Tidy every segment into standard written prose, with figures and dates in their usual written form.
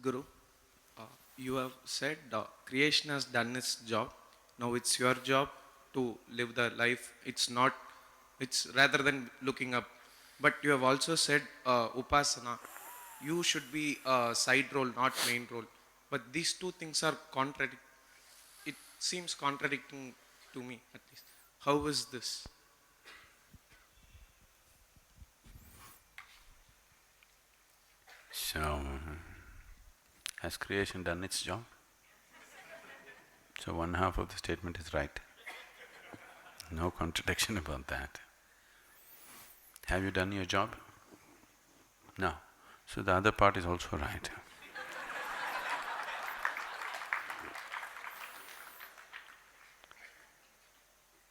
Sadhguru, uh, you have said creation has done its job. Now it's your job to live the life. It's rather than looking up. But you have also said Upasana, you should be a side role, not main role. But these two things are it seems contradicting to me at least. How is this? So, has creation done its job? So one half of the statement is right. No contradiction about that. Have you done your job? No. So the other part is also right.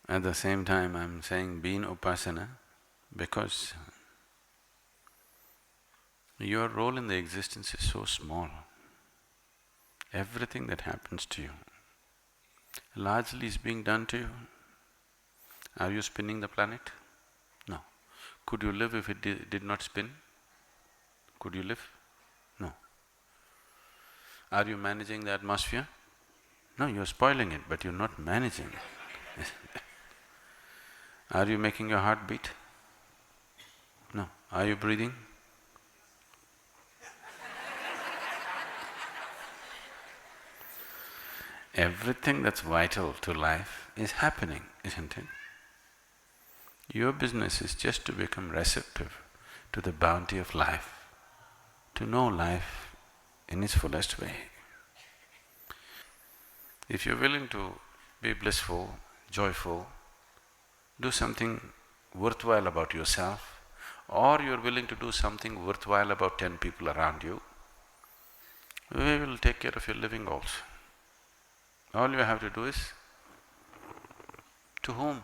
At the same time, I'm saying be in Upasana because your role in the existence is so small. Everything that happens to you largely is being done to you. Are you spinning the planet? No. Could you live if it did not spin? Could you live? No. Are you managing the atmosphere? No, you're spoiling it, but you're not managing it. Are you making your heart beat? No. Are you breathing? Everything that's vital to life is happening, isn't it? Your business is just to become receptive to the bounty of life, to know life in its fullest way. If you're willing to be blissful, joyful, do something worthwhile about yourself, or you're willing to do something worthwhile about 10 people around you, we will take care of your living also. All you have to do is, to whom?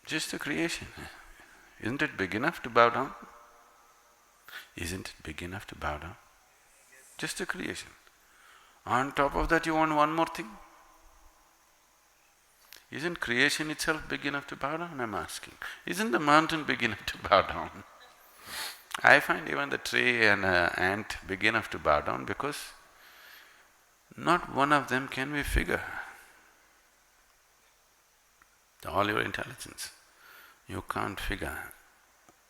Just the creation. Isn't it big enough to bow down? Isn't it big enough to bow down? Just the creation. On top of that you want one more thing? Isn't creation itself big enough to bow down, I'm asking? Isn't the mountain big enough to bow down? I find even the tree and an ant big enough to bow down because not one of them can we figure. All your intelligence, you can't figure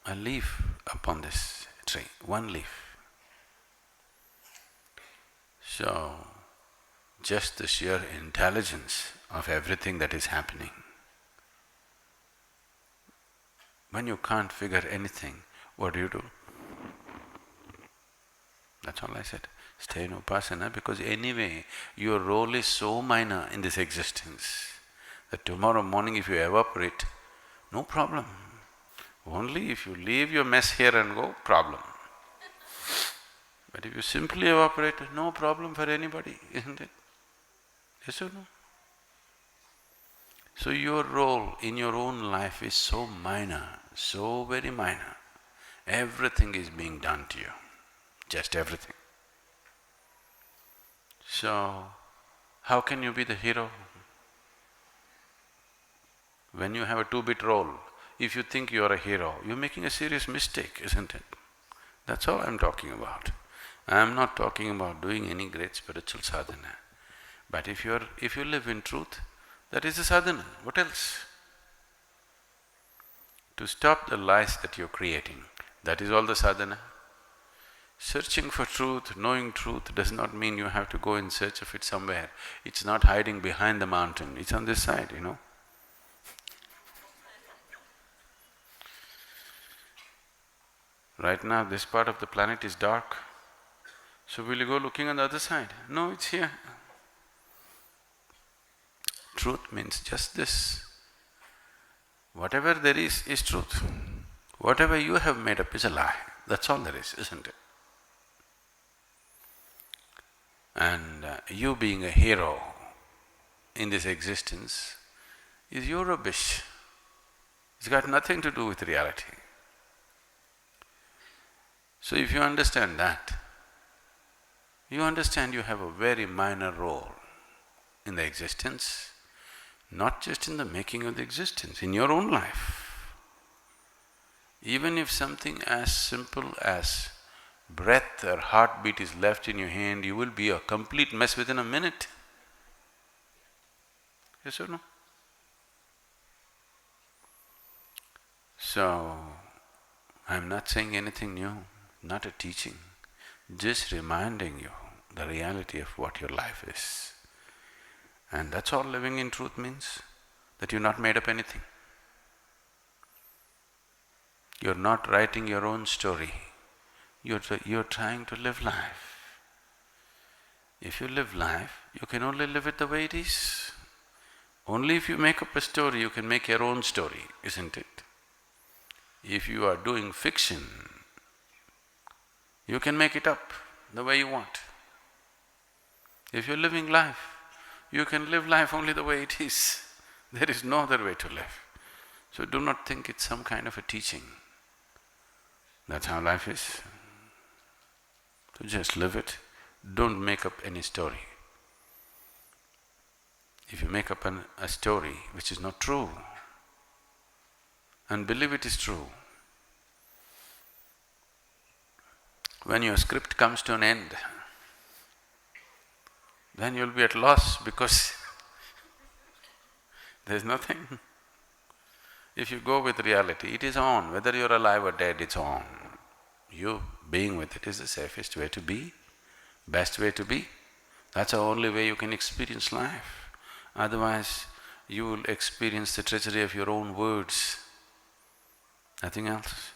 a leaf upon this tree, one leaf. So, just the sheer intelligence of everything that is happening. When you can't figure anything, what do? That's all I said. Stay in Upasana because anyway, your role is so minor in this existence that tomorrow morning if you evaporate, no problem. Only if you leave your mess here and go, problem. But if you simply evaporate, no problem for anybody, isn't it? Yes or no? So your role in your own life is so minor, so very minor. Everything is being done to you, just everything. So, how can you be the hero? When you have a two-bit role, if you think you are a hero, you're making a serious mistake, isn't it? That's all I'm talking about. I'm not talking about doing any great spiritual sadhana. But if you live in truth, that is the sadhana. What else? To stop the lies that you're creating, that is all the sadhana. Searching for truth, knowing truth does not mean you have to go in search of it somewhere. It's not hiding behind the mountain, it's on this side, you know. Right now, this part of the planet is dark. So will you go looking on the other side? No, it's here. Truth means just this. Whatever there is truth. Whatever you have made up is a lie. That's all there is, isn't it? And you being a hero in this existence is your rubbish. It's got nothing to do with reality. So if you understand that, you understand you have a very minor role in the existence, not just in the making of the existence, in your own life. Even if something as simple as breath or heartbeat is left in your hand, you will be a complete mess within a minute. Yes or no? So, I'm not saying anything new, not a teaching, just reminding you the reality of what your life is. And that's all living in truth means, that you've not made up anything. You're not writing your own story, you're trying to live life. If you live life, you can only live it the way it is. Only if you make up a story, you can make your own story, isn't it? If you are doing fiction, you can make it up the way you want. If you're living life, you can live life only the way it is. There is no other way to live. So do not think it's some kind of a teaching. That's how life is. So just live it. Don't make up any story. If you make up a story which is not true and believe it is true, when your script comes to an end, then you'll be at loss because there's nothing. If you go with reality, it is on, whether you're alive or dead, it's on. You being with it is the safest way to be, best way to be. That's the only way you can experience life. Otherwise, you will experience the treachery of your own words, nothing else.